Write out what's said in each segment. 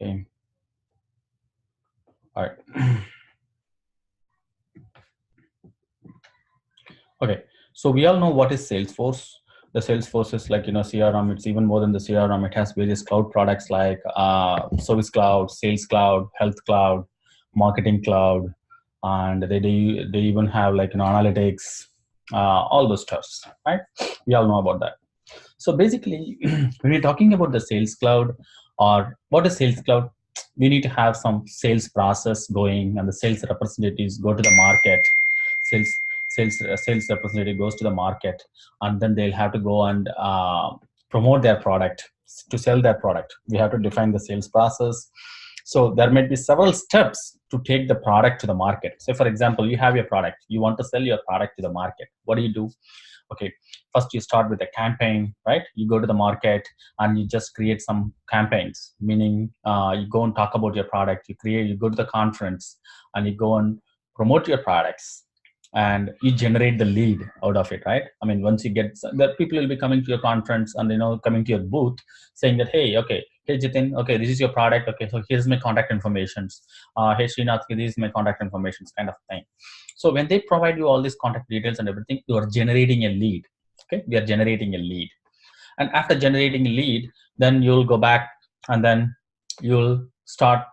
Okay. All right. Okay. So we all know what is Salesforce. The Salesforce is like, CRM. It's even more than the CRM. It has various cloud products like Service Cloud, Sales Cloud, Health Cloud, Marketing Cloud, and they even have like analytics, all those stuffs, right? We all know about that. So basically, when we're talking about the Sales Cloud or what is Sales Cloud, we need to have some sales process going, and the sales representatives go to the market. Sales sales representative goes to the market, and then they'll have to go and promote their product to sell their product. We have to define the sales process. So there might be several steps to take the product to the market. So, for example, you have your product, you want to sell your product to the market. What do you do? Okay, first you start with a campaign, right? You go to the market and you just create some campaigns, meaning you go and talk about your product. You go to the conference and you go and promote your products, and you generate the lead out of it, right? I mean, once you get that, people will be coming to your conference and coming to your booth saying that, hey, okay, hey Jitin, okay, this is your product, okay, so here's my contact informations. Hey Srinath, this is my contact informations, kind of thing. So when they provide you all these contact details and everything, you are generating a lead. Okay, we are generating a lead, and after generating a lead, then you'll go back and then you'll start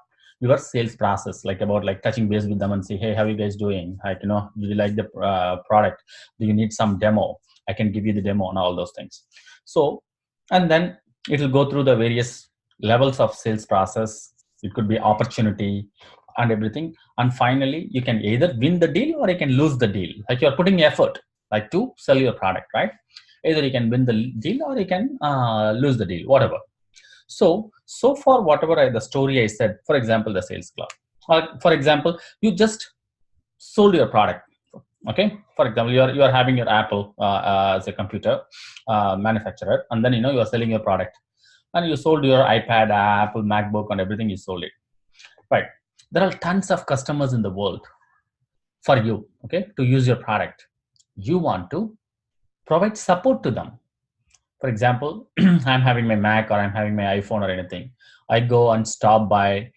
your sales process, like about like touching base with them and say, hey, how are you guys doing? Like, do you like the product? Do you need some demo? I can give you the demo and all those things. So, and then it will go through the various levels of sales process. It could be opportunity and everything. And finally, you can either win the deal or you can lose the deal. Like you're putting effort, like to sell your product, right? Either you can win the deal or you can lose the deal, whatever. So far, whatever the story I said, for example, the Sales Cloud, for example, you just sold your product. Okay, for example, you are having your Apple as a computer manufacturer, and then you are selling your product, and you sold your iPad, Apple, MacBook, and everything. You sold it, right? There are tons of customers in the world for you, okay, to use your product. You want to provide support to them. For example, I'm having my Mac or I'm having my iPhone or anything. I go and stop by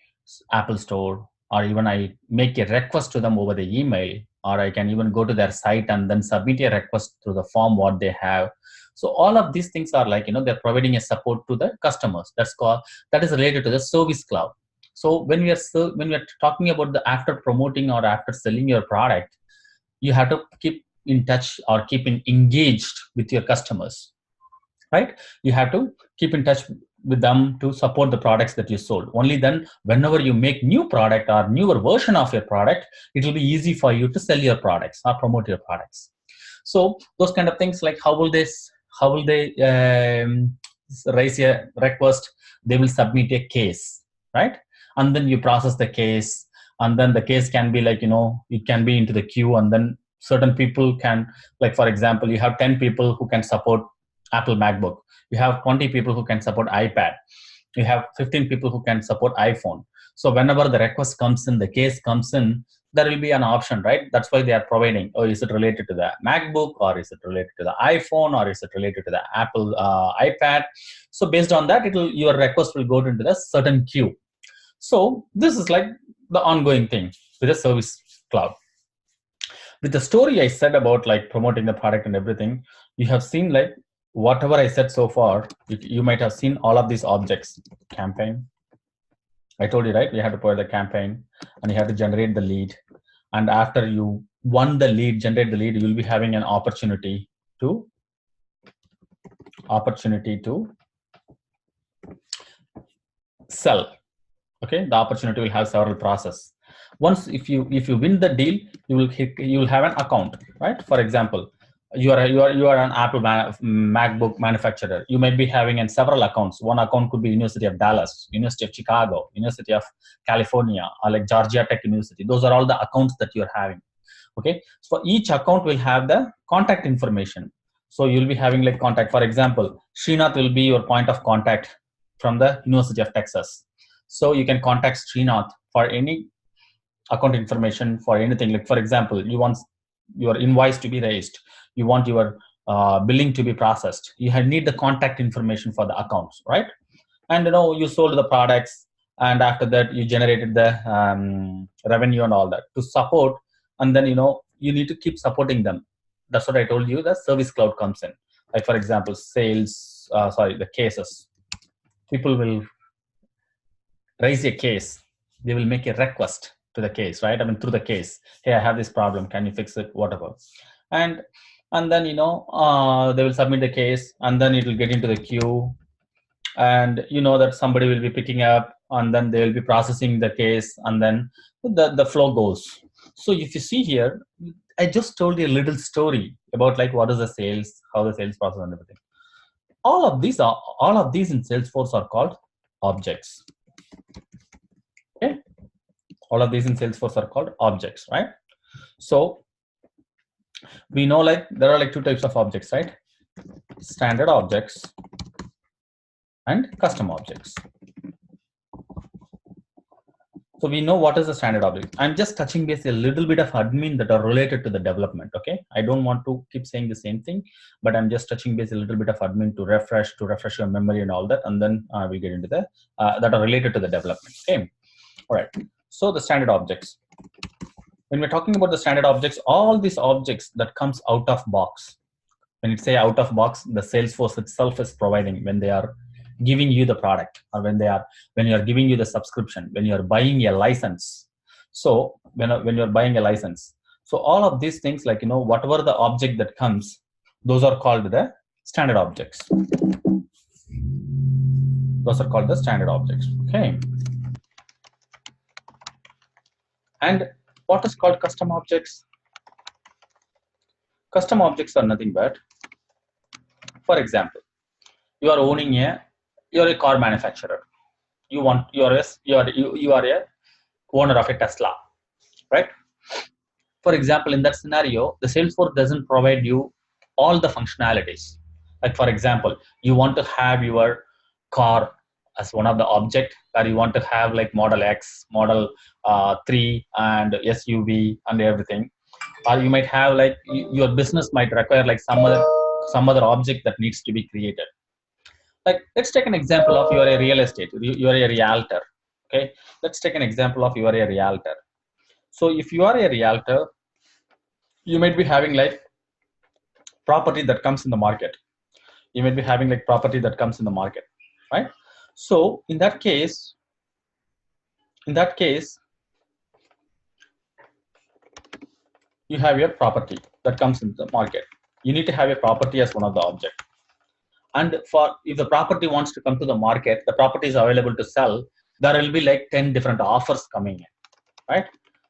Apple Store, or even I make a request to them over the email, or I can even go to their site and then submit a request through the form what they have. So all of these things are like, they're providing a support to the customers. That is related to the Service Cloud. So when we are talking about the after promoting or after selling your product, you have to keep in touch or keep engaged with your customers, right? You have to keep in touch with them to support the products that you sold. Only then, whenever you make new product or newer version of your product, it will be easy for you to sell your products or promote your products. So those kind of things, like how will they raise a request? They will submit a case, right? And then you process the case, and then the case can be like, it can be into the queue, and then certain people can, like for example, you have 10 people who can support Apple MacBook. You have 20 people who can support iPad. You have 15 people who can support iPhone. So whenever the request comes in, the case comes in, there will be an option, right? That's why they are providing, oh, is it related to the MacBook, or is it related to the iPhone, or is it related to the Apple iPad? So based on that, your request will go into the certain queue. So this is like the ongoing thing with the Service Cloud. With the story I said about like promoting the product and everything, you have seen like whatever I said so far, you might have seen all of these objects. Campaign, I told you, right? You have to put the campaign and you have to generate the lead. And after you won the lead, generate the lead, you will be having an opportunity to sell. Okay, the opportunity will have several process. Once if you win the deal, you will have an account, right? For example, you are an Apple MacBook manufacturer. You might be having in several accounts. One account could be University of Dallas, University of Chicago, University of California, or like Georgia Tech University. Those are all the accounts that you're having. Okay, so each account will have the contact information. So you'll be having like contact. For example, Srinath will be your point of contact from the University of Texas. So you can contact Srinath for any account information, for anything. Like for example, you want your invoice to be raised, you want your billing to be processed, you need the contact information for the accounts, right? And you sold the products, and after that you generated the revenue and all that to support, and then you need to keep supporting them. That's what I told you, the service cloud comes in. Like for example, sales, sorry, the cases. People will raise a case, they will make a request to the case, right? I mean, through the case, hey, I have this problem, can you fix it, whatever. and and then they will submit the case, and then it will get into the queue, and that somebody will be picking up, and then they will be processing the case, and then the flow goes. So if you see here, I just told you a little story about like what is the sales, how the sales process and everything. All of these in Salesforce are called objects. Okay, all of these in Salesforce are called objects, right? So we know like there are like two types of objects, right? Standard objects and custom objects. So we know what is the standard object. I'm just touching base a little bit of admin that are related to the development. Okay, I don't want to keep saying the same thing, but I'm just touching base a little bit of admin to refresh your memory and all that, and then we'll get into the that are related to the development. Okay, all right. So the standard objects. When we're talking about the standard objects, all these objects that comes out of box. When you say out of box, the Salesforce itself is providing when they are giving you the product, or when you are giving you the subscription, when you are buying a license. So when you're buying a license, so all of these things, like whatever the object that comes, those are called the standard objects. Those are called the standard objects. Okay. And what is called custom objects? Custom objects are nothing but, for example, you are you're a car manufacturer. You are a owner of a Tesla, right? For example, in that scenario, the Salesforce doesn't provide you all the functionalities. Like for example, you want to have your car as one of the object, or you want to have like model X, model 3, and SUV and everything. Or you might have like your business might require like some other object that needs to be created. Like let's take an example of you are a real estate, you are a realtor. Okay, let's take an example of you are a realtor. So if you are a realtor, you might be having like property that comes in the market. You might be having like property that comes in the market, right? So in that case, you have your property that comes in the market. You need to have a property as one of the object. And for if the property wants to come to the market, the property is available to sell, there will be like 10 different offers coming in, right?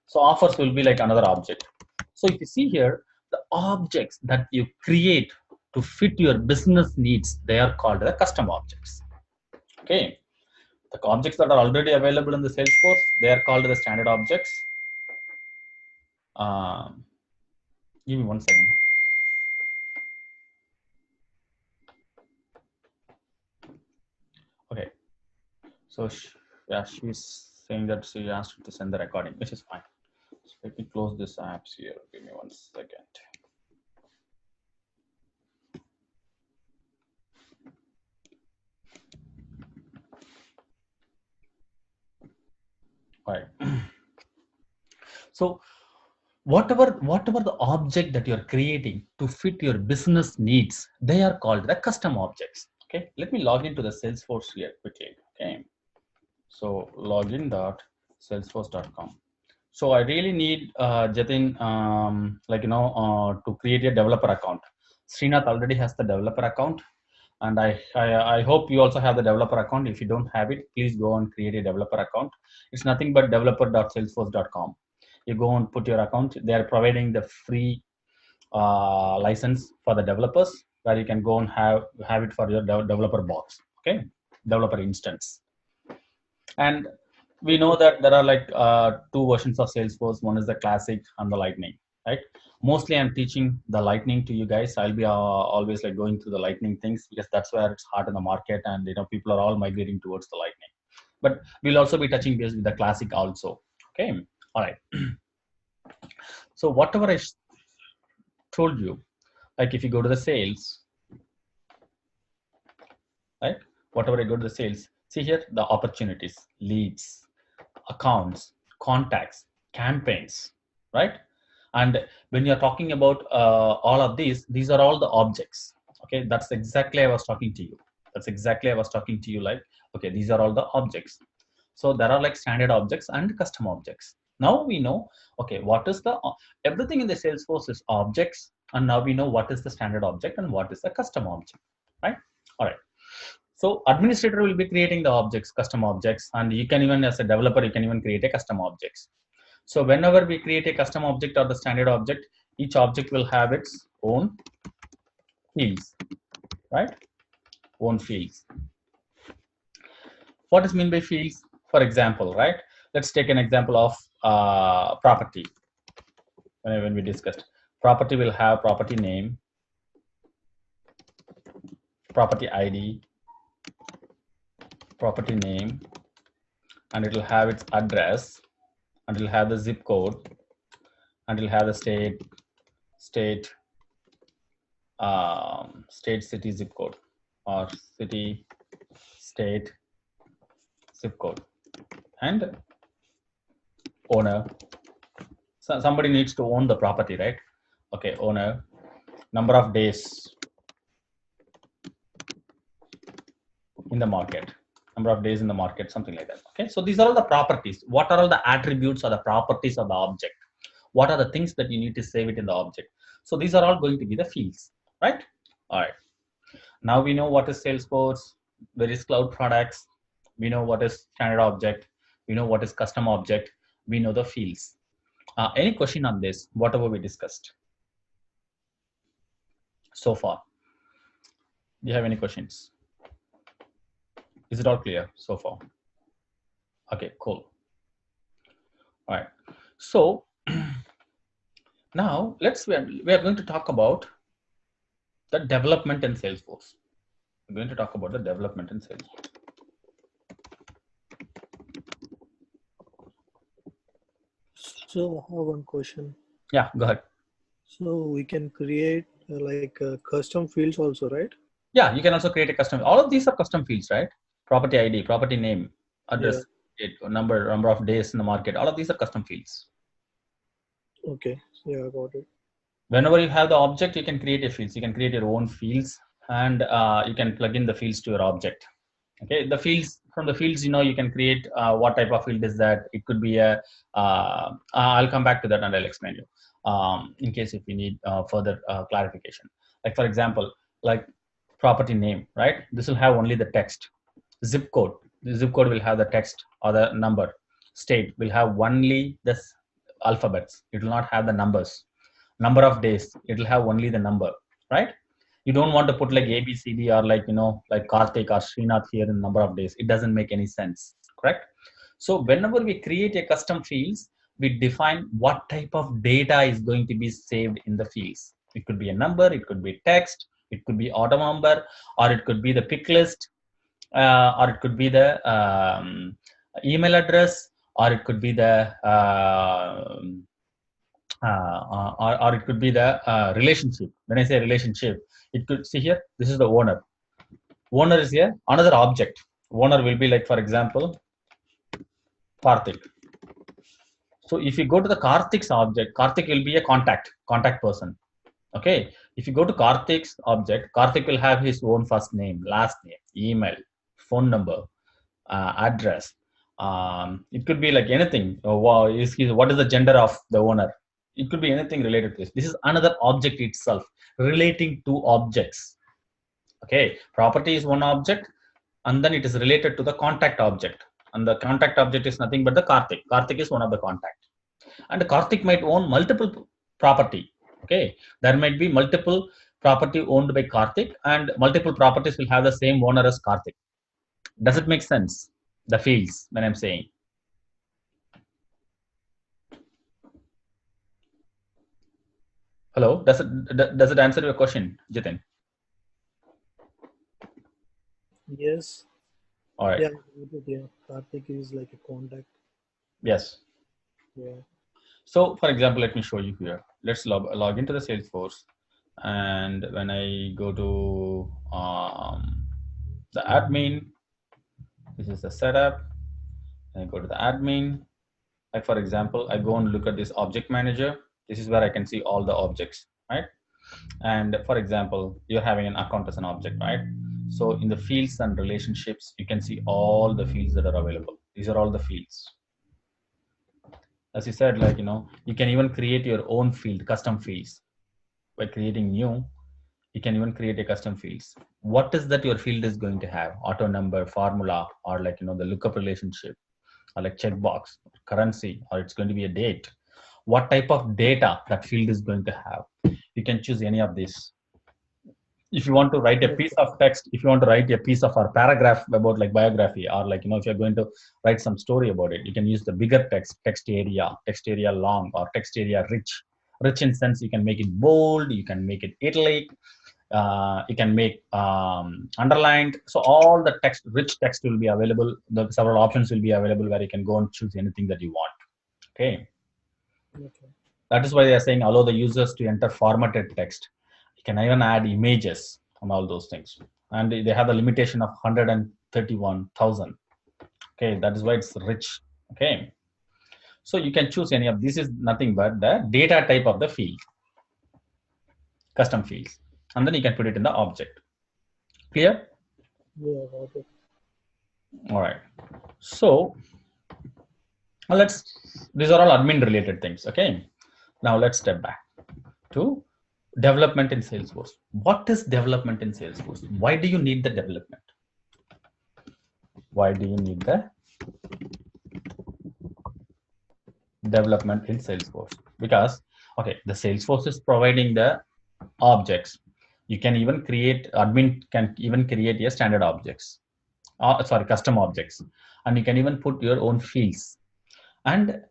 So offers will be like another object. So if you see here, the objects that you create to fit your business needs, they are called the custom objects. Okay, the objects that are already available in the Salesforce, they are called the standard objects. Give me 1 second. Okay, so yeah, she's saying that she asked to send the recording, which is fine. So let me close this apps here. Give me 1 second. All right. So whatever the object that you're creating to fit your business needs, they are called the custom objects. Okay, let me log into the Salesforce here quickly. Okay, so login.salesforce.com. So I really need Jatin, to create a developer account. Srinath already has the developer account, and I hope you also have the developer account. If you don't have it, please go and create a developer account. It's nothing but developer.salesforce.com. You go and put your account. They are providing the free license for the developers, where you can go and have it for your developer box. Okay, developer instance. And we know that there are like two versions of Salesforce. One is the classic and the lightning, right? Mostly I'm teaching the lightning to you guys. I'll be always like going through the lightning things, because that's where it's hot in the market, and people are all migrating towards the lightning. But we'll also be touching base with the classic also. Okay, all right. So whatever I told you, like if you go to the sales, right? Whatever I go to the sales, See here, the opportunities, leads, accounts, contacts, campaigns, right? And when you're talking about all of these are all the objects. Okay, that's exactly I was talking to you. That's exactly I was talking to you. Like, okay, these are all the objects. So there are like standard objects and custom objects. Now we know, okay, what is the everything in the Salesforce is objects, and now we know what is the standard object and what is the custom object, right? All right. So administrator will be creating the objects, custom objects, and you can even as a developer you can even create a custom objects. So whenever we create a custom object or the standard object, each object will have its own fields, right? Own fields. What is mean by fields? For example, right? Let's take an example of property. When we discussed, property will have property name, property ID, property name, and it will have its address, and it will have the zip code, and it will have the state, city zip code, or city, state, zip code, and owner. So somebody needs to own the property, right? Okay, owner, number of days in the market, number of days in the market, something like that. Okay, so these are all the properties. What are all the attributes or the properties of the object? What are the things that you need to save it in the object? So these are all going to be the fields, right? All right. Now we know what is Salesforce, various cloud products. We know what is standard object. We know what is custom object. We know the fields. Any question on this, whatever we discussed so far? Do you have any questions? Is it all clear so far? Okay, cool. All right. So now we are going to talk about the development in Salesforce. We're going to talk about the development in Salesforce. So I have one question. Yeah, go ahead. So we can create custom fields also, right? Yeah, you can also create a custom. All of these are custom fields, right? Property ID, property name, address, number of days in the market. All of these are custom fields. Okay. Yeah, I got it. Whenever you have the object, you can create a fields. You can create your own fields, and you can plug in the fields to your object. Okay, the fields, from the fields, you can create what type of field is that. It could be a I'll come back to that and I'll explain you in case if you need further clarification. Like for example, like property name, right? This will have only the text. Zip code, the zip code will have the text or the number. State will have only the alphabets, it will not have the numbers. Number of days, it will have only the number, right? You don't want to put like ABCD or like Karthik or Srinath here in number of days. It doesn't make any sense, correct? So whenever we create a custom fields, we define what type of data is going to be saved in the fields. It could be a number, it could be text, it could be auto number, or it could be the pick list, or it could be the email address, or it could be the or it could be the relationship. When I say relationship, it could, see here, this is the owner. Owner is here, another object. Owner will be like, for example, Karthik. So if you go to the Karthik's object, Karthik will be a contact person. Okay. If you go to Karthik's object, Karthik will have his own first name, last name, email, phone number, address. It could be like anything. What is the gender of the owner? It could be anything related to this. This is another object itself, relating to objects. Okay, property is one object, and then it is related to the contact object. And the contact object is nothing but the Karthik. Karthik is one of the contact. And Karthik might own multiple property. Okay, there might be multiple property owned by Karthik, and multiple properties will have the same owner as Karthik. Does it make sense? The fields, when I'm saying. Hello, does it answer your question, Jitin? Yes. All right. Yeah. Karthik is like a contact. Yes. Yeah. So, for example, let me show you here. Let's log into the Salesforce, and when I go to the admin, This is the setup. I go to the admin. Like for example, I go and look at this object manager. This is where I can see all the objects, right? And for example, you're having an account as an object, right? So in the fields and relationships, you can see all the fields that are available. These are all the fields. As you said, like, you can even create your own field, custom fields. By creating new, you can even create a custom fields. What is that your field is going to have? Auto number, formula, or like, the lookup relationship, or like checkbox, currency, or it's going to be a date. What type of data that field is going to have? You can choose any of these. If you want to write a piece Okay. of text, if you want to write a piece of or paragraph about like biography, or like, if you're going to write some story about it, you can use the bigger text area long, or text area rich in sense you can make it bold, you can make it italic, you can make underlined. So all the rich text will be available. The several options will be available where you can go and choose anything that you want. Okay. Okay. That is why they are saying allow the users to enter formatted text. You can even add images and all those things. And they have the limitation of 131,000. Okay, that is why it's rich. Okay, so you can choose any of this. Is nothing but the data type of the field, custom fields, and then you can put it in the object. Clear? Yeah, okay. All right. So these are all admin related things. Okay. Now let's step back to development in Salesforce. What is development in Salesforce? Why do you need the development? Why do you need the development in Salesforce? Because, okay, the Salesforce is providing the objects. You can even create, admin can even create a standard objects, sorry, custom objects, and you can even put your own fields. And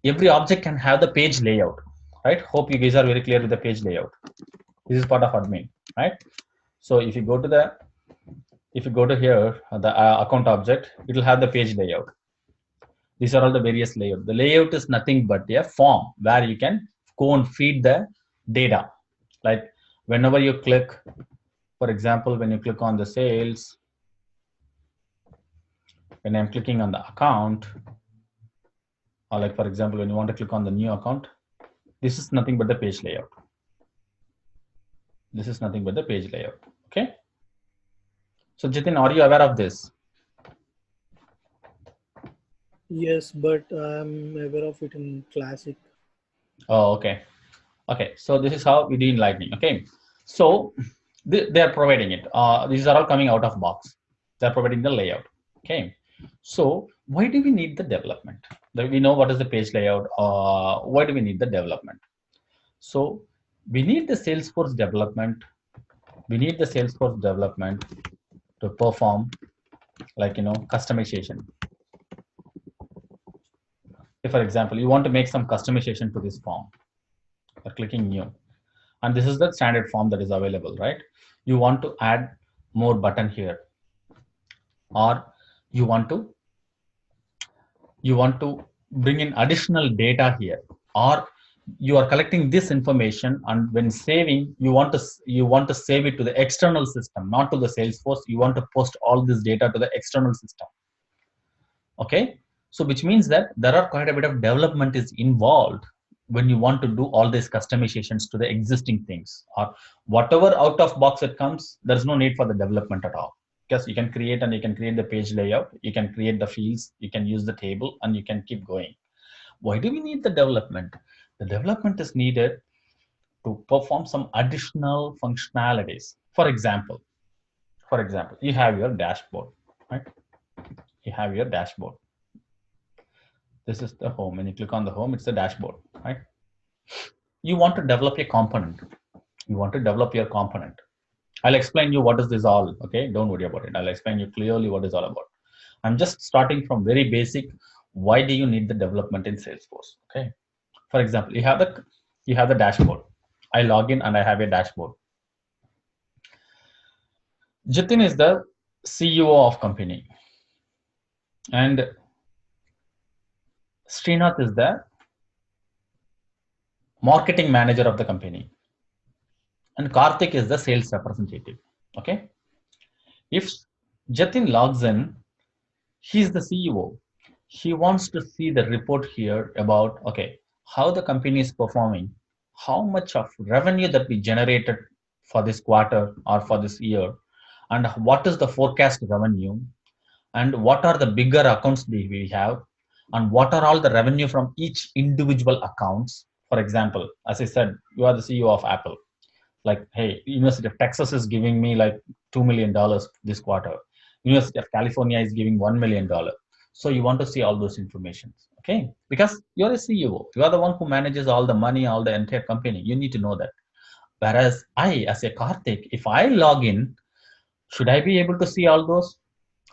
every object can have the page layout, right? Hope you guys are very clear with the page layout. This is part of admin, right? So if you go to here, the account object, it will have the page layout. These are all the various layouts. The layout is nothing but a form where you can go and feed the data. Like whenever you click, for example, when you click on the sales, when I'm clicking on the account, or like for example, when you want to click on the new account, this is nothing but the page layout. This is nothing but the page layout. Okay. So Jitin, are you aware of this? Yes, but I'm aware of it in Classic. Oh, okay. Okay. So this is how we do in Lightning. Okay. So they are providing it. These are all coming out of box. They're providing the layout. Okay. So why do we need the development? We know what is the page layout. Why do we need the development? So we need the Salesforce development. We need the Salesforce development to perform like customization. If, for example, you want to make some customization to this form, you're clicking new, and this is the standard form that is available, right? You want to add more button here, or you want to bring in additional data here, or you are collecting this information, and when saving, you want to save it to the external system, not to the Salesforce. You want to post all this data to the external system. Okay, so which means that there are quite a bit of development is involved when you want to do all these customizations to the existing things, or whatever out of box it comes. There's no need for the development at all, because you can create the page layout, you can create the fields, you can use the table, and you can keep going. Why do we need the development? The development is needed to perform some additional functionalities. For example, you have your dashboard, right? You have your dashboard. This is the home. When you click on the home, it's the dashboard, right? You want to develop a component. You want to develop your component. I'll explain you what is this all. Okay, don't worry about it. I'll explain you clearly what it's all about. I'm just starting from very basic. Why do you need the development in Salesforce? Okay. For example, you have the dashboard. I log in and I have a dashboard. Jitin is the CEO of company, and Srinath is the marketing manager of the company, and Karthik is the sales representative. Okay. If Jatin logs in, He's the CEO. He wants to see the report here about, okay, how the company is performing, how much of revenue that we generated for this quarter or for this year, and what is the forecast revenue, and what are the bigger accounts that we have, and what are all the revenue from each individual accounts. For example, as I said, you are the CEO of Apple. Like, hey, University of Texas is giving me like $2 million this quarter. University of California is giving $1 million. So you want to see all those information, okay? Because you're a CEO, you are the one who manages all the money, all the entire company. You need to know that. Whereas I, as a Karthik, if I log in, should I be able to see all those?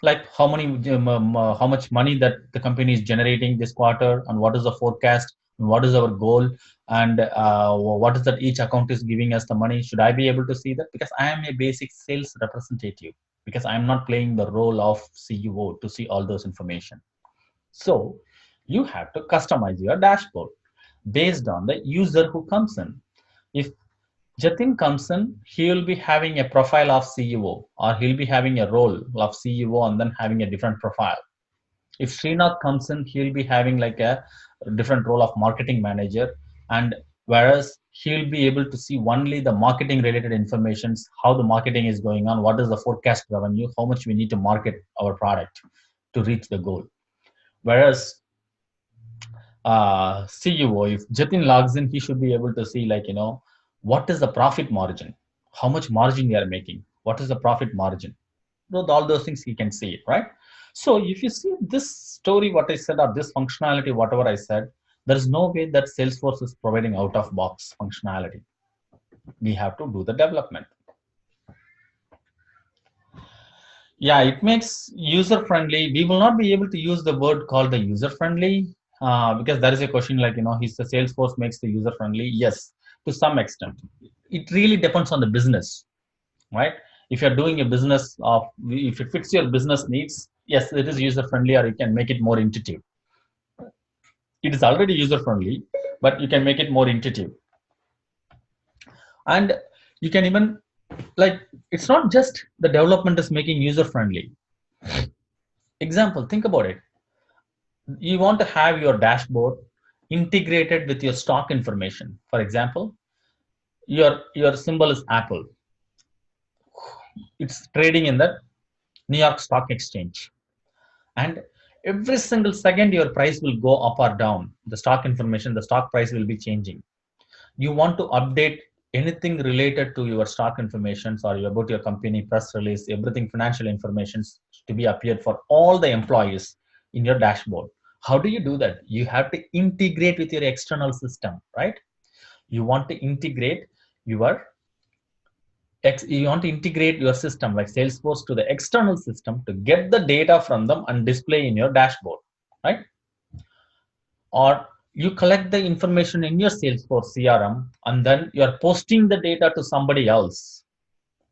Like how much money that the company is generating this quarter, and what is the forecast, and what is our goal, and what is that each account is giving us the money? Should I be able to see that? Because I am a basic sales representative, because I am not playing the role of CEO to see all those information. So you have to customize your dashboard based on the user who comes in. If Jatin comes in, he will be having a profile of CEO, or he'll be having a role of CEO and then having a different profile. If Srinath comes in, he'll be having like a different role of marketing manager, and whereas he'll be able to see only the marketing related informations, how the marketing is going on, what is the forecast revenue, how much we need to market our product to reach the goal. Whereas CEO, if Jatin logs in, he should be able to see, like, what is the profit margin, how much margin we are making, what is the profit margin. All those things he can see it, right? So if you see this story, what I said, or this functionality, whatever I said, there is no way that Salesforce is providing out of box functionality. We have to do the development. Yeah, it makes user friendly. We will not be able to use the word called the user friendly, because there is a question like, is the Salesforce makes the user friendly? Yes, to some extent. It really depends on the business, right? If you're doing a business of, if it fits your business needs, yes, it is user friendly, or you can make it more intuitive. It is already user friendly, but you can make it more intuitive. And you can even, like, it's not just the development is making user friendly. Example, think about it. You want to have your dashboard integrated with your stock information. For example, your symbol is Apple. It's trading in the New York Stock Exchange, and every single second your price will go up or down. The stock information, the stock price will be changing. You want to update anything related to your stock information, or about your company, press release, everything, financial information to be appeared for all the employees in your dashboard. How do you do that? You have to integrate with your external system, right? You want to integrate your you want to integrate your system like Salesforce to the external system to get the data from them and display in your dashboard, right? Or you collect the information in your Salesforce CRM, and then you're posting the data to somebody else,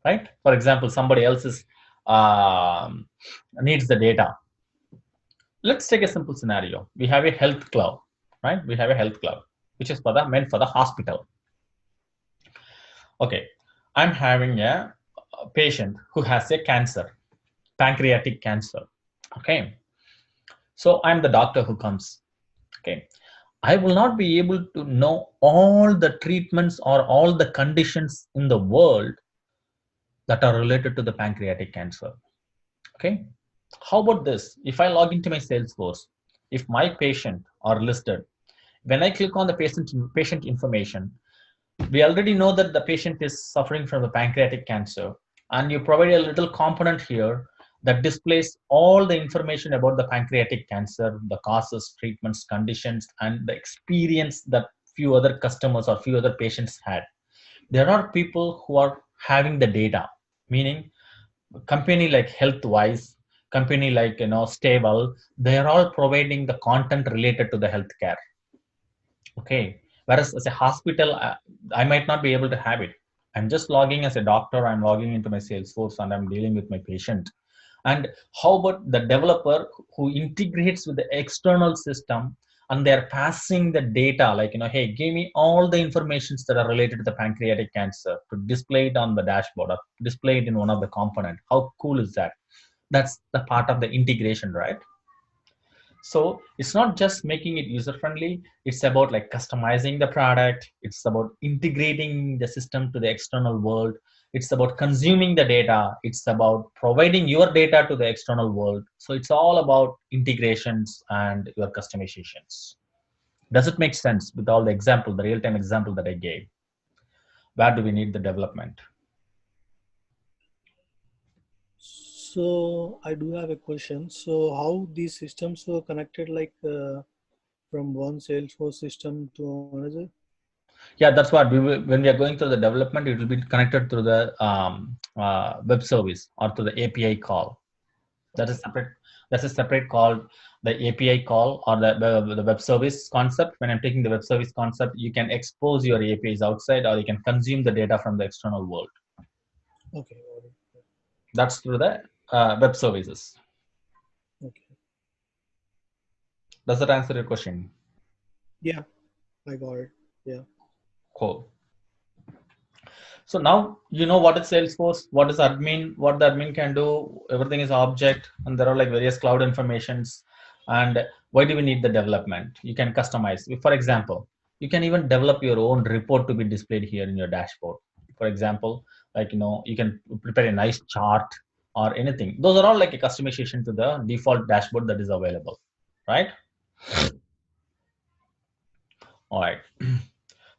right? For example, somebody else um, needs the data. Let's take a simple scenario. We have a health cloud, right? We have a health cloud, which is meant for the hospital. Okay, I'm having a patient who has a cancer, pancreatic cancer. Okay, so I'm the doctor who comes. Okay, I will not be able to know all the treatments or all the conditions in the world that are related to the pancreatic cancer. Okay, how about this? If I log into my Salesforce, if my patient are listed, when I click on the patient information, we already know that the patient is suffering from the pancreatic cancer, and you provide a little component here that displays all the information about the pancreatic cancer, the causes, treatments, conditions, and the experience that few other customers or few other patients had. There are people who are having the data, meaning company like Healthwise, company like Stable, they are all providing the content related to the healthcare. Okay, whereas as a hospital, I might not be able to have it. I'm just logging as a doctor, I'm logging into my Salesforce, and I'm dealing with my patient. And how about the developer who integrates with the external system, and they're passing the data like, hey, give me all the informations that are related to the pancreatic cancer to display it on the dashboard or display it in one of the component. How cool is that? That's the part of the integration, right? So it's not just making it user friendly, it's about like customizing the product, it's about integrating the system to the external world, it's about consuming the data, it's about providing your data to the external world. So it's all about integrations and your customizations. Does it make sense with all the example, the real-time example that I gave? Where do we need the development? So I do have a question. So how these systems were connected, like from one Salesforce system to another? Yeah, that's what we will, when we are going through the development, it will be connected through the web service or to the API call. That's a Okay. separate, that's a separate call, the API call or the web service concept. When I'm taking the web service concept, you can expose your APIs outside or you can consume the data from the external world. Okay. Got it. That's through the web services. Okay. Does that answer your question? Yeah, I got it. Yeah. Cool. So now you know what is Salesforce, what is admin, what the admin can do. Everything is object, and there are like various cloud informations. And why do we need the development? You can customize. For example, you can even develop your own report to be displayed here in your dashboard. For example, like you can prepare a nice chart or anything. Those are all like a customization to the default dashboard that is available, right? All right.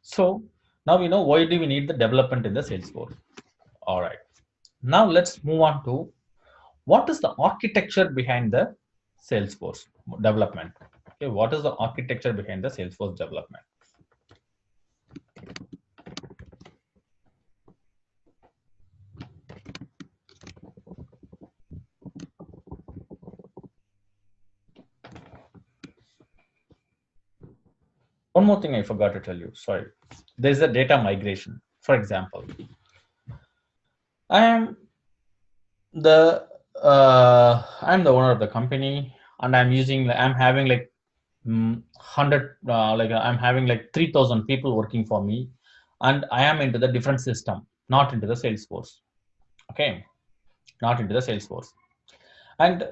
So now we know why do we need the development in the Salesforce. All right. Now let's move on to what is the architecture behind the Salesforce development. Okay, what is the architecture behind the Salesforce development? One more thing I forgot to tell you. Sorry, there's a data migration. For example, I am the I'm the owner of the company, and I'm having like 100 like I'm having like 3,000 people working for me, and I am into the different system, not into the Salesforce. Okay, not into the Salesforce. And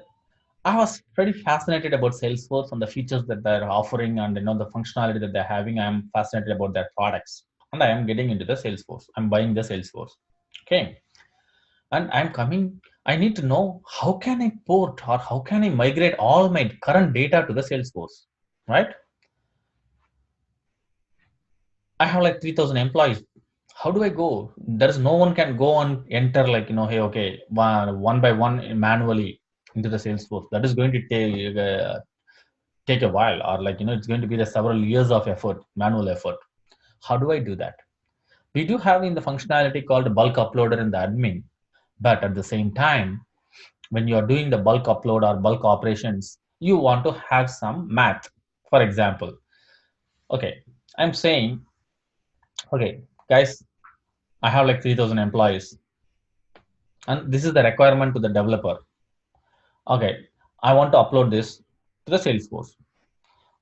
I was pretty fascinated about Salesforce and the features that they're offering and the functionality that they're having. I'm fascinated about their products, and I am getting into the Salesforce. I'm buying the Salesforce. Okay, and I'm coming. I need to know how can I port or how can I migrate all my current data to the Salesforce, right? I have like 3,000 employees. How do I go? There's no one can go and enter like hey, okay, one by one manually into the Salesforce. That is going to take a while, or like it's going to be the several years of effort, manual effort. How do I do that? We do have in the functionality called bulk uploader in the admin, but at the same time, when you are doing the bulk upload or bulk operations, you want to have some math. For example, okay, I'm saying, okay, guys, I have like 3,000 employees, and this is the requirement to the developer. Okay, I want to upload this to the Salesforce.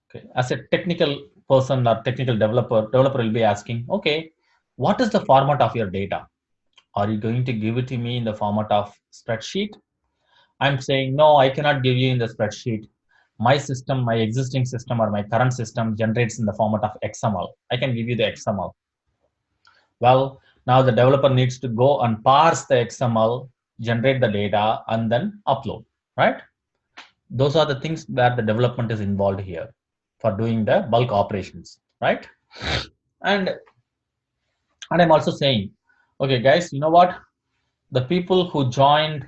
Okay, as a technical person or technical developer will be asking, okay, what is the format of your data? Are you going to give it to me in the format of spreadsheet? I'm saying, no, I cannot give you in the spreadsheet. My system, my existing system or my current system generates in the format of XML. I can give you the XML. Well, now the developer needs to go and parse the XML, generate the data, and then upload, right? Those are the things where the development is involved here for doing the bulk operations, right? and and I'm also saying, okay guys, you know what, the people who joined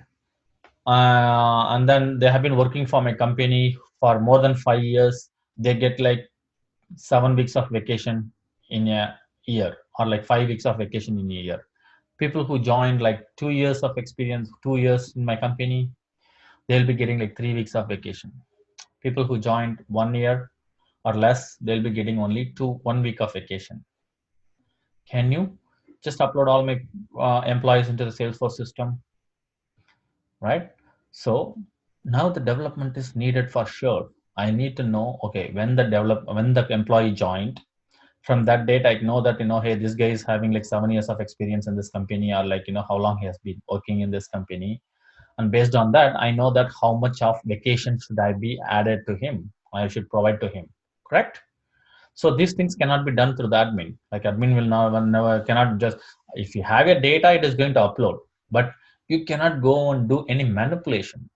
and then they have been working for my company for more than 5 years, they get like 7 weeks of vacation in a year, or like 5 weeks of vacation in a year. People who joined like 2 years of experience, 2 years in my company, they'll be getting like 3 weeks of vacation. People who joined 1 year or less, they'll be getting only 1 week of vacation. Can you just upload all my employees into the Salesforce system, right? So now the development is needed for sure. I need to know, okay, when the employee joined, from that date, I know that, hey, this guy is having like 7 years of experience in this company, or like, how long he has been working in this company. and based on that, I know that how much of vacation should I be added to him, I should provide to him. Correct? So these things cannot be done through the admin. Like admin will never cannot just, if you have your data, it is going to upload, but you cannot go and do any manipulation,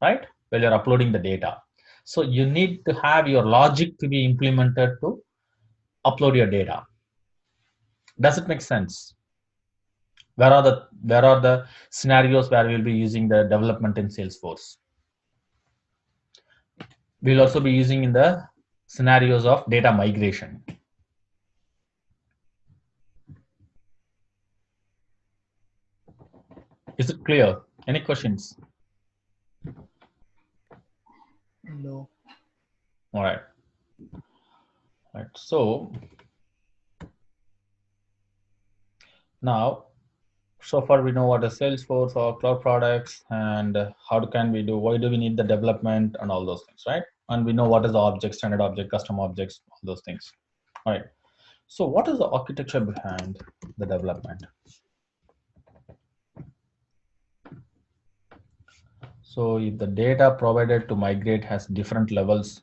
right? While you're uploading the data. So you need to have your logic to be implemented to upload your data. Does it make sense? Where are the scenarios where we'll be using the development in Salesforce? We'll also be using in the scenarios of data migration. Is it clear? Any questions? No. All right. Right. So now, so far we know what is Salesforce or cloud products, and how can we do, why do we need the development and all those things, right? And we know what is the object, standard object, custom objects, all those things. All right. So what is the architecture behind the development? So if the data provided to migrate has different levels,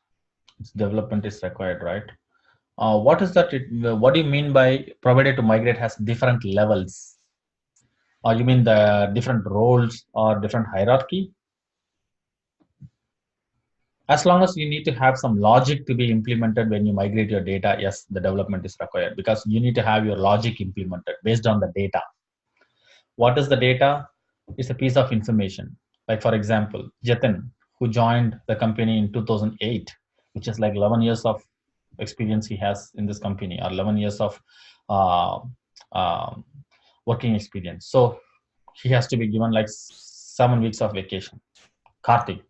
its development is required, right? What is that? What do you mean by provided to migrate has different levels? Or you mean the different roles or different hierarchy? As long as you need to have some logic to be implemented when you migrate your data, yes, the development is required, because you need to have your logic implemented based on the data. What is the data? It's a piece of information. Like for example, Jatin, who joined the company in 2008, which is like 11 years of experience he has in this company, or 11 years of uh, um working experience. So he has to be given like 7 weeks of vacation. Karthik,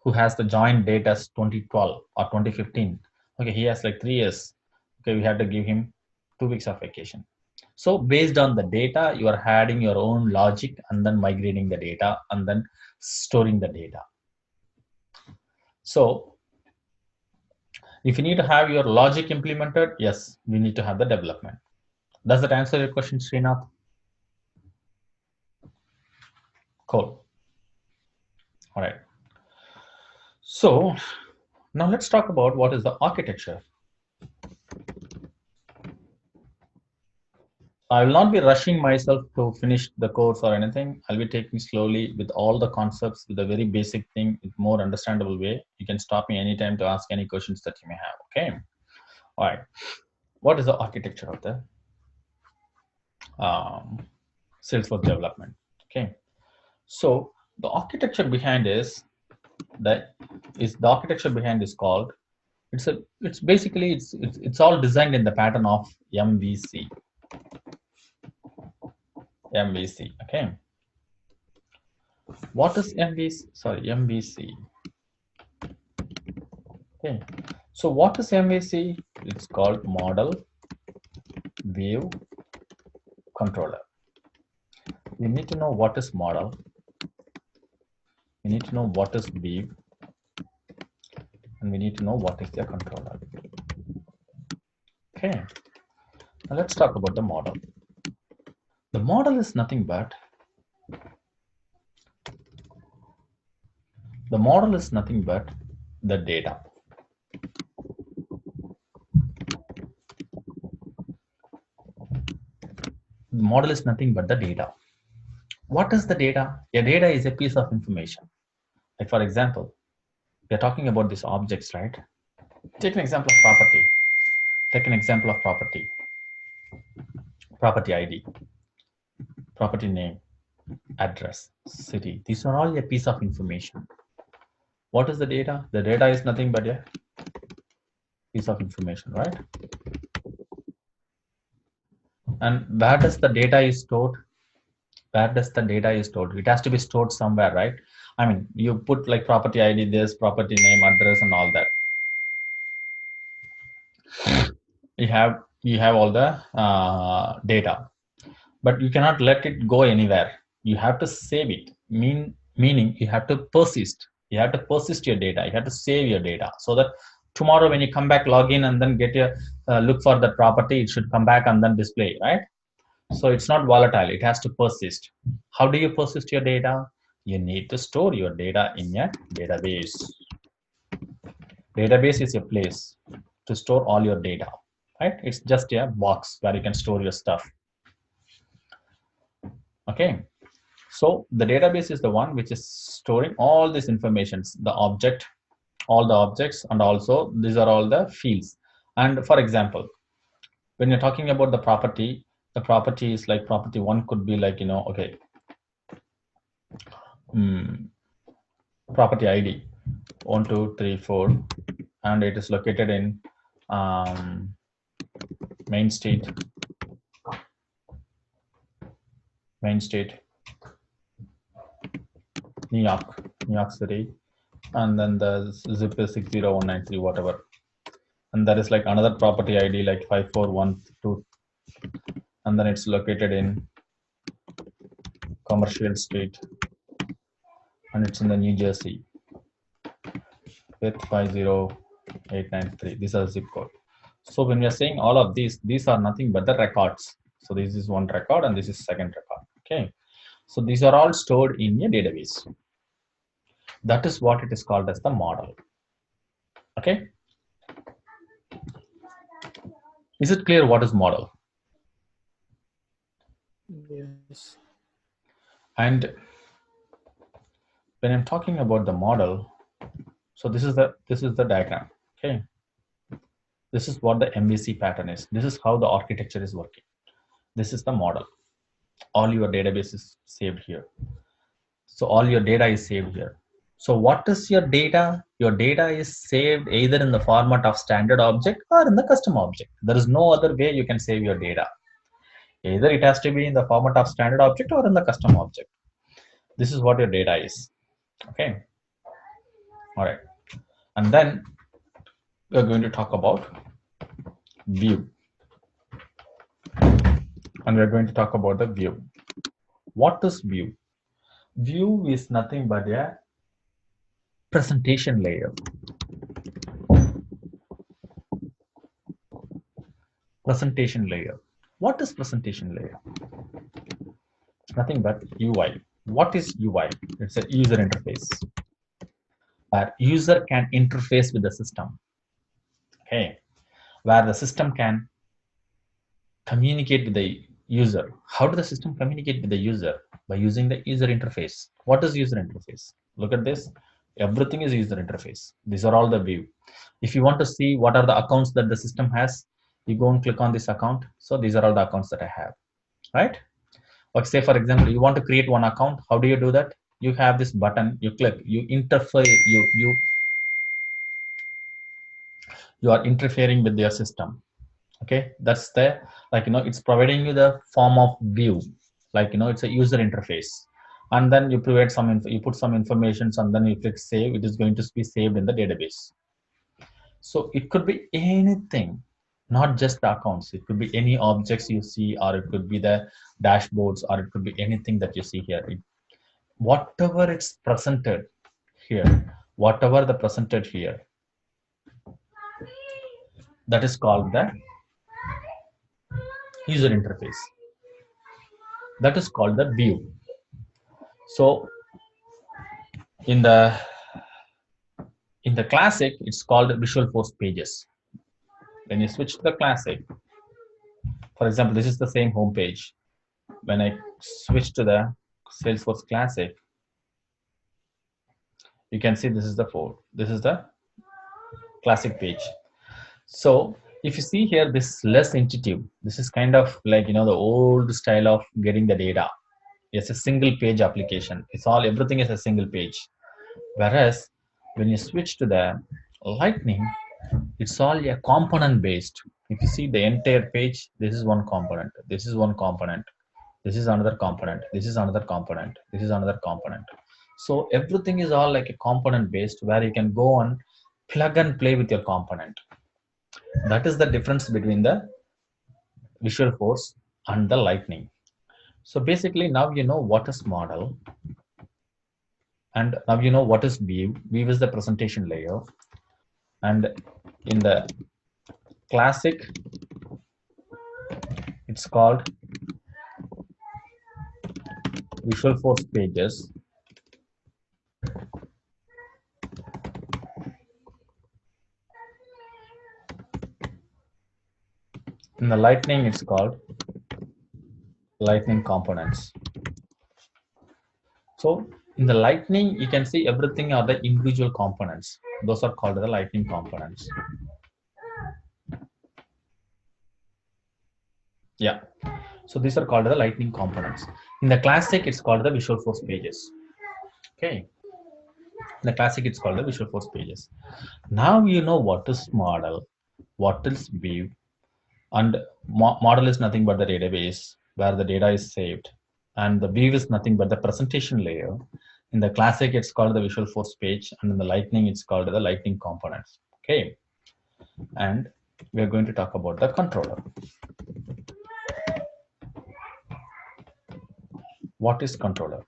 who has the joint date as 2012 or 2015. Okay, he has like 3 years. Okay, we have to give him 2 weeks of vacation. So based on the data, you are adding your own logic and then migrating the data and then storing the data. So if you need to have your logic implemented, yes, we need to have the development. Does that answer your question, Srinath? Cool. All right. So now let's talk about what is the architecture. I will not be rushing myself to finish the course or anything. I'll be taking slowly with all the concepts, with a very basic thing, with more understandable way. You can stop me anytime to ask any questions that you may have. Okay. All right. What is the architecture of the um, Salesforce development? Okay. So the architecture behind the architecture behind is called, it's basically it's all designed in the pattern of MVC. MVC. Okay. What is MVC? Sorry, MVC. Okay. So what is MVC? It's called Model View Controller. We need to know what is model. We need to know what is view, and we need to know what is the controller. Okay. Now let's talk about the model. The model is nothing but the data. The model is nothing but the data. What is the data? A data is a piece of information. Like for example, we are talking about these objects, right? Take an example of property. Take an example of property. Property ID, property name, address, city. These are all a piece of information. What is the data? The data is nothing but a piece of information, right? And where does the data is stored? Where does the data is stored? It has to be stored somewhere, right? I mean, you put like property ID, this property name, address, and all that. You have all the data, but you cannot let it go anywhere. You have to save it. Meaning you have to persist. You have to persist your data. You have to save your data so that tomorrow when you come back, log in and then get your look for the property, it should come back and then display, right? So it's not volatile. It has to persist. How do you persist your data? You need to store your data in a database. Database is a place to store all your data, right? It's just a box where you can store your stuff. Okay. So the database is the one which is storing all these informations, the object, all the objects, and also these are all the fields. And for example, when you're talking about the property is like property one could be like, okay, property ID 1234, and it is located in main state, New York City, and then the zip is 60193, whatever. And there is like another property ID like 5412, and then it's located in Commercial Street, and it's in the New Jersey with 50893. These are zip code. So when we are saying all of these are nothing but the records. So this is one record and this is second record. Okay. So these are all stored in a database. That is what it is called as the model. Okay. Is it clear what is model? Yes. And when I'm talking about the model, so this is the diagram. Okay. This is what the MVC pattern is. This is how the architecture is working. This is the model. All your database is saved here. So all your data is saved here. So what is your data? Your data is saved either in the format of standard object or in the custom object. There is no other way you can save your data. Either it has to be in the format of standard object or in the custom object. This is what your data is. Okay. All right. And then we're going to talk about view. And we're going to talk about the view. What is view? View is nothing but a presentation layer. Presentation layer. What is presentation layer? Nothing but UI. What is UI? It's a user interface. Where user can interface with the system. Okay. Where the system can communicate with the user. How does the system communicate with the user? By using the user interface. What is user interface? Look at this. Everything is user interface. These are all the view. If you want to see what are the accounts that the system has, you go and click on this account. So these are all the accounts that I have, right? Like say for example, you want to create one account. How do you do that? You have this button. You click. You interfere. You are interfering with your system. Okay, that's the it's providing you the form of view. It's a user interface, and then you provide you put some information, and then you click save. It is going to be saved in the database. So it could be anything, not just the accounts. It could be any objects you see, or it could be the dashboards, or it could be anything that you see here. Whatever it's presented here, whatever the presented here, that is called the user interface. That is called the view. So in the classic, it's called Visualforce pages. When you switch to the classic, for example, this is the same home page. When I switch to the Salesforce classic, you can see this is the classic page. So if you see here, this is less intuitive. This is kind of like the old style of getting the data. It's a single page application. Everything is a single page. Whereas when you switch to the Lightning, it's all a component based. If you see the entire page, this is one component, this is one component, this is another component, this is another component, this is another component. So everything is all like a component based, where you can go and plug and play with your component. That is the difference between the Visualforce and the Lightning. So basically now you know what is model, and now you know what is view. View is the presentation layer, and in the classic it's called Visualforce pages, In the Lightning, it's called Lightning components. So in the Lightning, you can see everything are the individual components. Those are called the Lightning components. Yeah. So these are called the Lightning components. In the Classic, it's called the Visual Force pages. Okay. In the Classic, it's called the Visual Force pages. Now you know what is model, what is view, and model is nothing but the database where the data is saved, and the view is nothing but the presentation layer. In the Classic, it's called the Visual Force page, and in the Lightning, it's called the Lightning components. Okay. And we are going to talk about the controller. What is controller?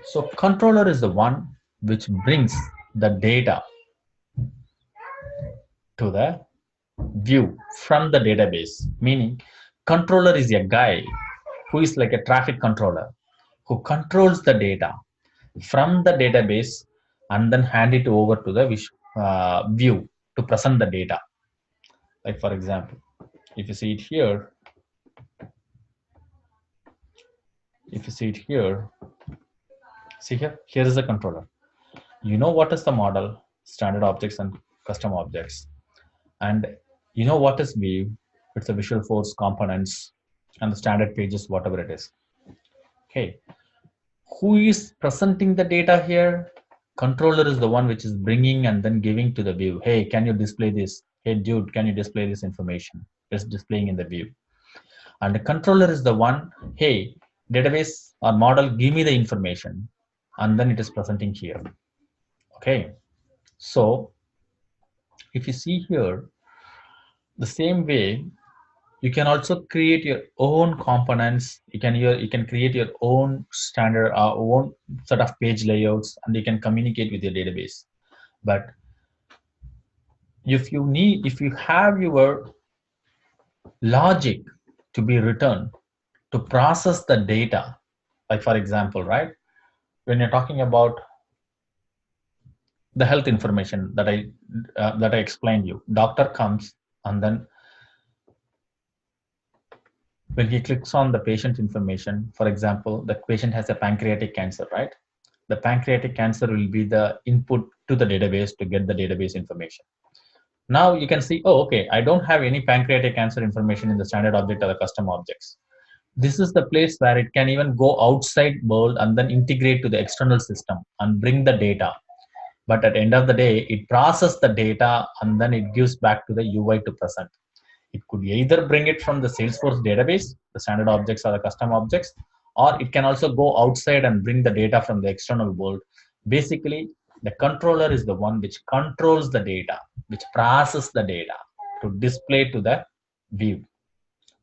So controller is the one which brings the data to the view from the database, meaning controller is a guy who is like a traffic controller who controls the data from the database and then hand it over to the view to present the data. Like for example, if you see it here, see here is the controller. You know what is the model, standard objects and custom objects. And you know what is view, it's a visual force components and the standard pages, whatever it is. Okay, who is presenting the data here? Controller is the one which is bringing and then giving to the view. Hey, can you display this? Hey, dude, can you display this information? It's displaying in the view. And the controller is the one, hey, database or model, give me the information. And then it is presenting here. Okay. So if you see here, the same way, you can also create your own components. You can create your own standard own set of page layouts, and you can communicate with your database. But if you have your logic to be written to process the data, like for example, right, when you're talking about the health information that I explained you, doctor comes and then when he clicks on the patient information, for example, the patient has a pancreatic cancer, right? The pancreatic cancer will be the input to the database to get the database information. Now you can see, oh, okay, I don't have any pancreatic cancer information in the standard object or the custom objects. This is the place where it can even go outside world and then integrate to the external system and bring the data. But at the end of the day, it processes the data and then it gives back to the UI to present. It could either bring it from the Salesforce database, the standard objects or the custom objects, or it can also go outside and bring the data from the external world. Basically, the controller is the one which controls the data, which processes the data to display to the view.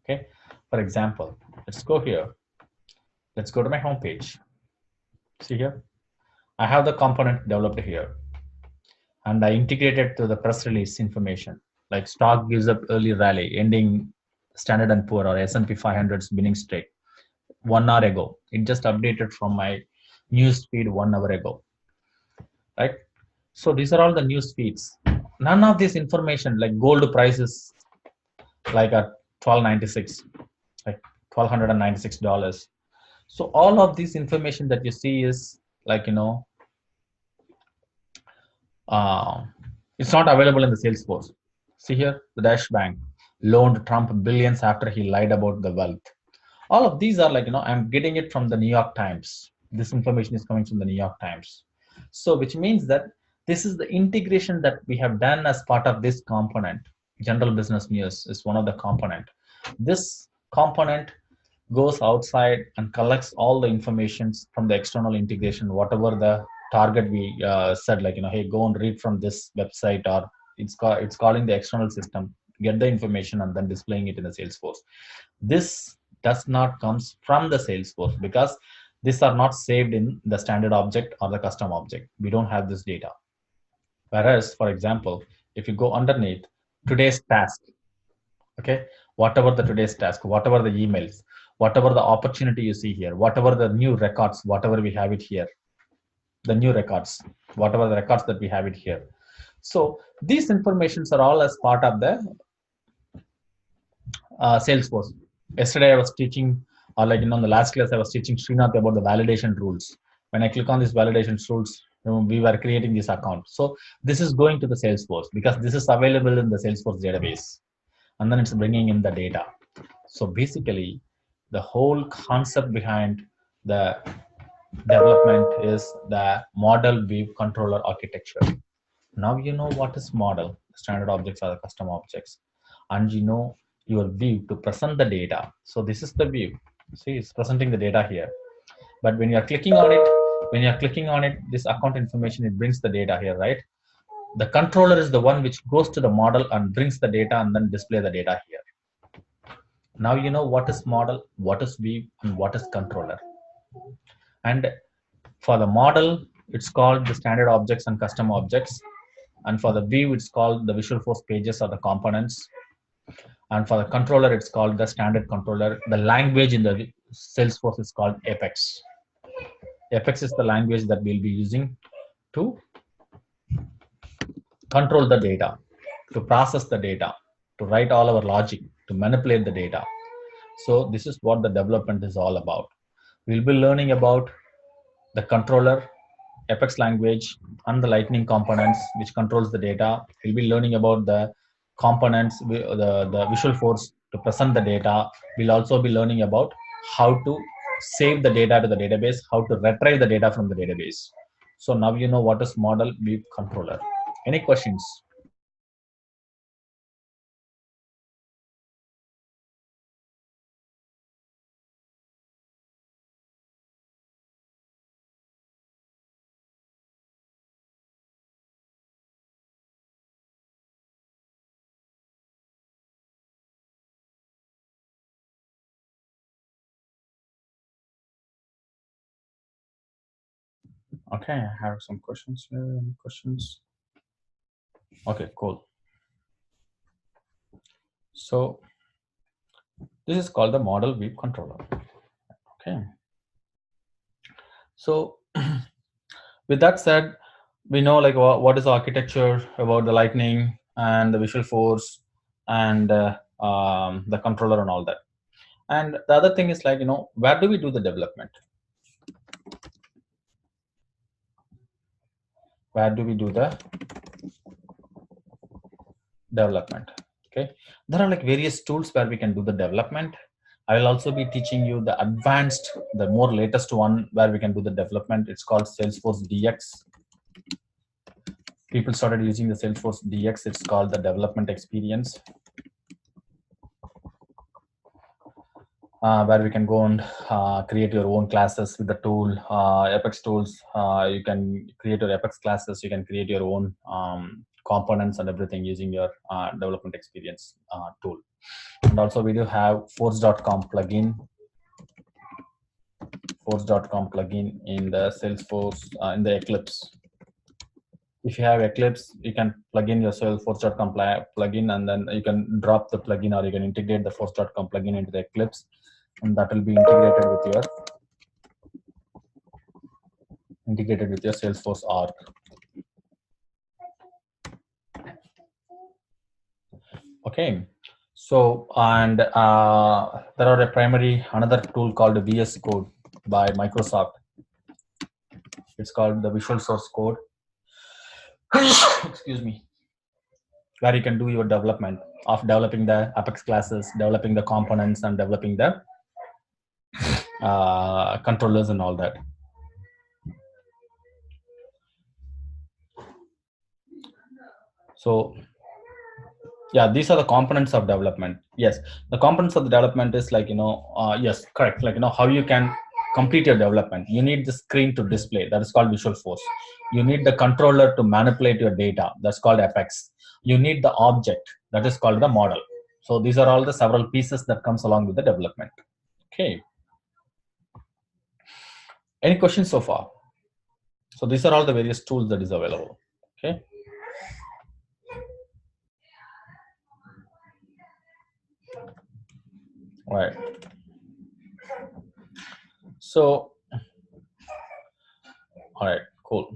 Okay. For example, let's go here. Let's go to my home page. See here, I have the component developed here, and I integrated to the press release information. Like stock gives up early rally, ending Standard and Poor or S&P 500's winning streak 1 hour ago. It just updated from my news feed 1 hour ago, right? So these are all the news feeds. None of this information, like gold prices, like at 1296, like $1,296. So all of this information that you see is like uh, it's not available in the Salesforce. See here, the Dash Bank loaned Trump billions after he lied about the wealth. All of these are like, I'm getting it from the New York Times. This information is coming from the New York Times. So, which means that this is the integration that we have done as part of this component. General business news is one of the component. This component goes outside and collects all the informations from the external integration, whatever the target we said, like, hey, go and read from this website, or it's calling the external system, get the information and then displaying it in the Salesforce. This does not comes from the Salesforce because these are not saved in the standard object or the custom object. We don't have this data. Whereas, for example, if you go underneath today's task, okay, whatever the today's task, whatever the emails, whatever the opportunity you see here, whatever the new records, whatever we have it here, the new records, whatever the records that we have it here. So these informations are all as part of the Salesforce. Yesterday I was teaching, or like in the last class I was teaching Srinath about the validation rules. When I click on these validation rules, we were creating this account. So this is going to the Salesforce because this is available in the Salesforce database, and then it's bringing in the data. So basically, the whole concept behind the development is the model view controller architecture. Now you know what is model, standard objects are the custom objects, and you know your view to present the data. So this is the view. See, it's presenting the data here. But when you are clicking on it, this account information, it brings the data here, right? The controller is the one which goes to the model and brings the data and then display the data here. Now you know what is model, what is view, and what is controller. And for the model, it's called the standard objects and custom objects. And for the view, it's called the visual force pages or the components. And for the controller, it's called the standard controller. The language in the Salesforce is called Apex. Apex is the language that we'll be using to control the data, to process the data, to write all our logic, to manipulate the data. So this is what the development is all about. We'll be learning about the controller, Apex language, and the Lightning components, which controls the data. We'll be learning about the components, the visual force to present the data. We'll also be learning about how to save the data to the database, how to retrieve the data from the database. So now you know what is model view controller. Any questions? Okay, I have some questions here. Any questions? Okay, cool. So this is called the model view controller. Okay. So with that said, we know like what is the architecture about the lightning and the visual force and the controller and all that. And the other thing is like, where do we do the development? Where do we do the development? Okay, there are like various tools where we can do the development. I will also be teaching you the advanced, the more latest one where we can do the development. It's called Salesforce DX. People started using the Salesforce DX. It's called the development experience, where we can go and create your own classes with the tool, Apex tools. You can create your Apex classes. You can create your own components and everything using your development experience tool. And also we do have force.com plugin, in the Salesforce, in the Eclipse. If you have Eclipse, you can plug in your Salesforce.com plugin, and then you can drop the plugin, or you can integrate the force.com plugin into the Eclipse, and that will be integrated with your Salesforce org. Okay. So, and there are another tool called VS Code by Microsoft. It's called the Visual Source Code. Excuse me. Where you can do your development of developing the Apex classes, developing the components, and developing the controllers and all that. So yeah, these are the components of development. Yes, the components of the development is like, yes, correct. Like, how you can complete your development. You need the screen to display. That is called visual force. You need the controller to manipulate your data. That's called Apex. You need the object. That is called the model. So these are all the several pieces that comes along with the development. Okay. Any questions so far? So these are all the various tools that is available. Okay. All right. So, all right, cool.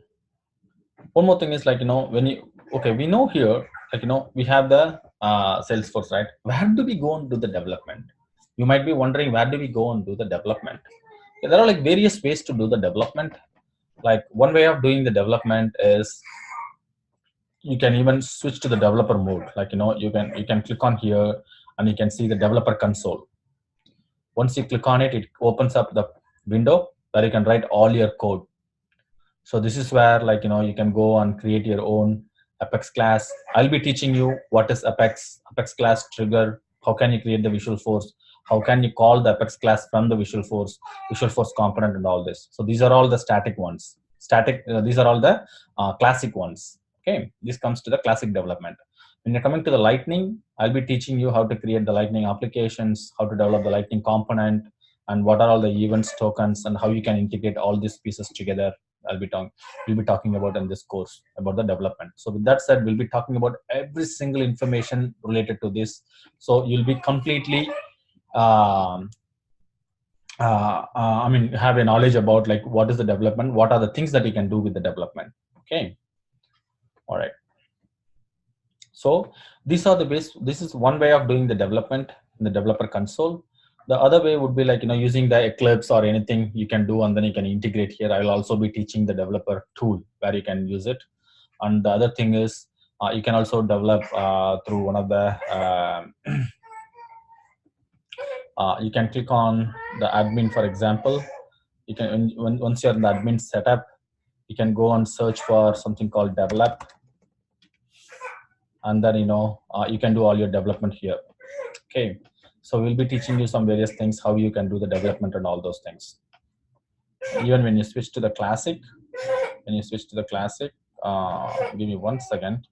One more thing is like, when you, okay, we know here, like, we have the Salesforce, right? Where do we go and do the development? You might be wondering, where do we go and do the development? Yeah, there are like various ways to do the development. Like one way of doing the development is you can even switch to the developer mode. Like you can click on here and you can see the developer console. Once you click on it, it opens up the window where you can write all your code. So this is where you can go and create your own Apex class. I'll be teaching you what is Apex class trigger, how can you create the visual force, how can you call the Apex class from the visual force component and all this. So these are all the static ones. These are all the classic ones. Okay, this comes to the classic development. When you're coming to the Lightning, I'll be teaching you how to create the Lightning applications, how to develop the Lightning component, and what are all the events tokens, and how you can integrate all these pieces together. We'll be talking about in this course about the development. So with that said, we'll be talking about every single information related to this. So you'll be completely, um, have a knowledge about like what is the development, what are the things that you can do with the development. Okay, all right. So these are the base. This is one way of doing the development in the developer console. The other way would be like using the Eclipse or anything you can do, and then you can integrate here. I will also be teaching the developer tool where you can use it. And the other thing is you can also develop through one of the. You can click on the admin, for example. You can once you're in the admin setup, you can go and search for something called develop, and then you can do all your development here. Okay, so we'll be teaching you some various things, how you can do the development and all those things. Even when you switch to the classic, give me 1 second.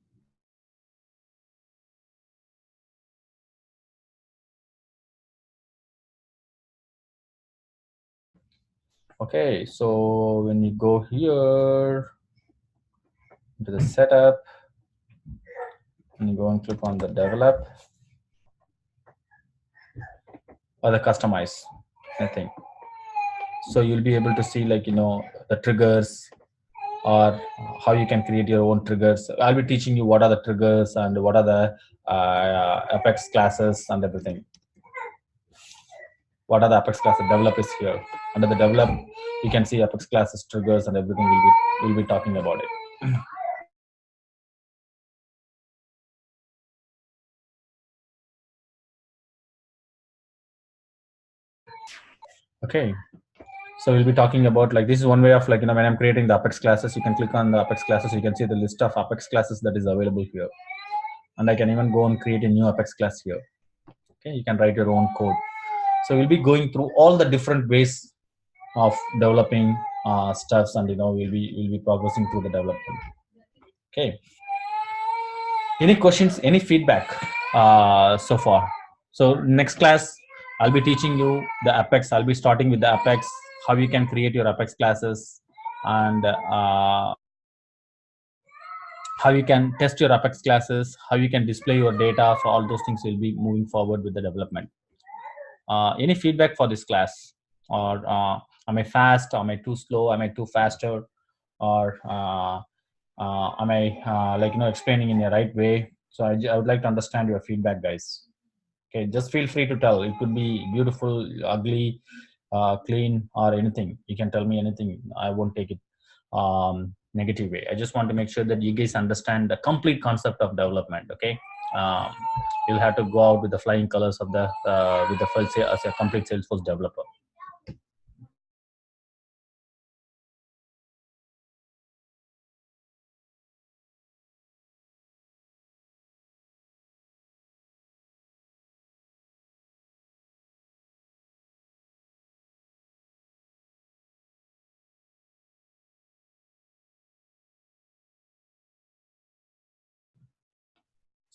Okay, so when you go here to the setup and you go and click on the develop or the customize, anything. So you'll be able to see the triggers, or how you can create your own triggers. I'll be teaching you what are the triggers and what are the Apex classes and everything. What are the Apex classes? Develop is here. Under the develop, you can see Apex classes, triggers, and everything. We'll be talking about it. Okay. So we'll be talking about like this is one way of when I'm creating the Apex classes, you can click on the Apex classes. You can see the list of Apex classes that is available here, and I can even go and create a new Apex class here. Okay, you can write your own code. So we'll be going through all the different ways of developing stuffs, and we'll be progressing through the development. Okay. Any questions? Any feedback so far? So next class, I'll be teaching you the Apex. I'll be starting with the Apex, how you can create your Apex classes, and how you can test your Apex classes, how you can display your data. So all those things will be moving forward with the development. Any feedback for this class? Or am I fast? Am I too slow? Am I too faster? Or am I explaining in the right way? So I would like to understand your feedback, guys. Okay, just feel free to tell. It could be beautiful, ugly, clean, or anything. You can tell me anything. I won't take it negative way. I just want to make sure that you guys understand the complete concept of development. Okay, um, you'll have to go out with the flying colors of the with the full as a complete Salesforce developer.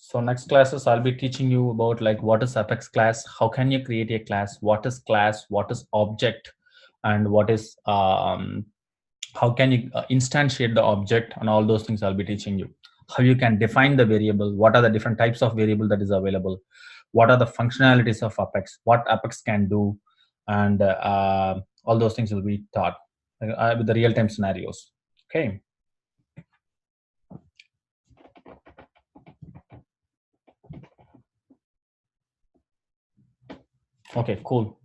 So next classes, I'll be teaching you about like what is Apex class, how can you create a class, what is object, and what is how can you instantiate the object, and all those things I'll be teaching you. How you can define the variable, what are the different types of variable that is available, what are the functionalities of Apex, what Apex can do, and all those things will be taught with the real-time scenarios. Okay. Okay, cool.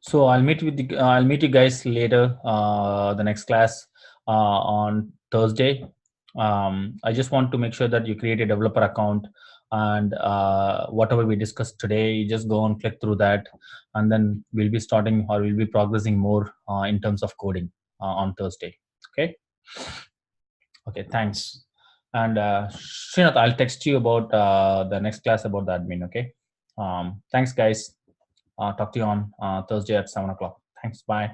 So I'll meet you guys later. The next class on Thursday. I just want to make sure that you create a developer account, and whatever we discussed today, you just go and click through that, and then we'll be starting or we'll be progressing more in terms of coding on Thursday. Okay. Okay. Thanks. And Srinath, I'll text you about the next class about the admin. Okay. Thanks, guys. Talk to you on Thursday at 7 o'clock. Thanks. Bye.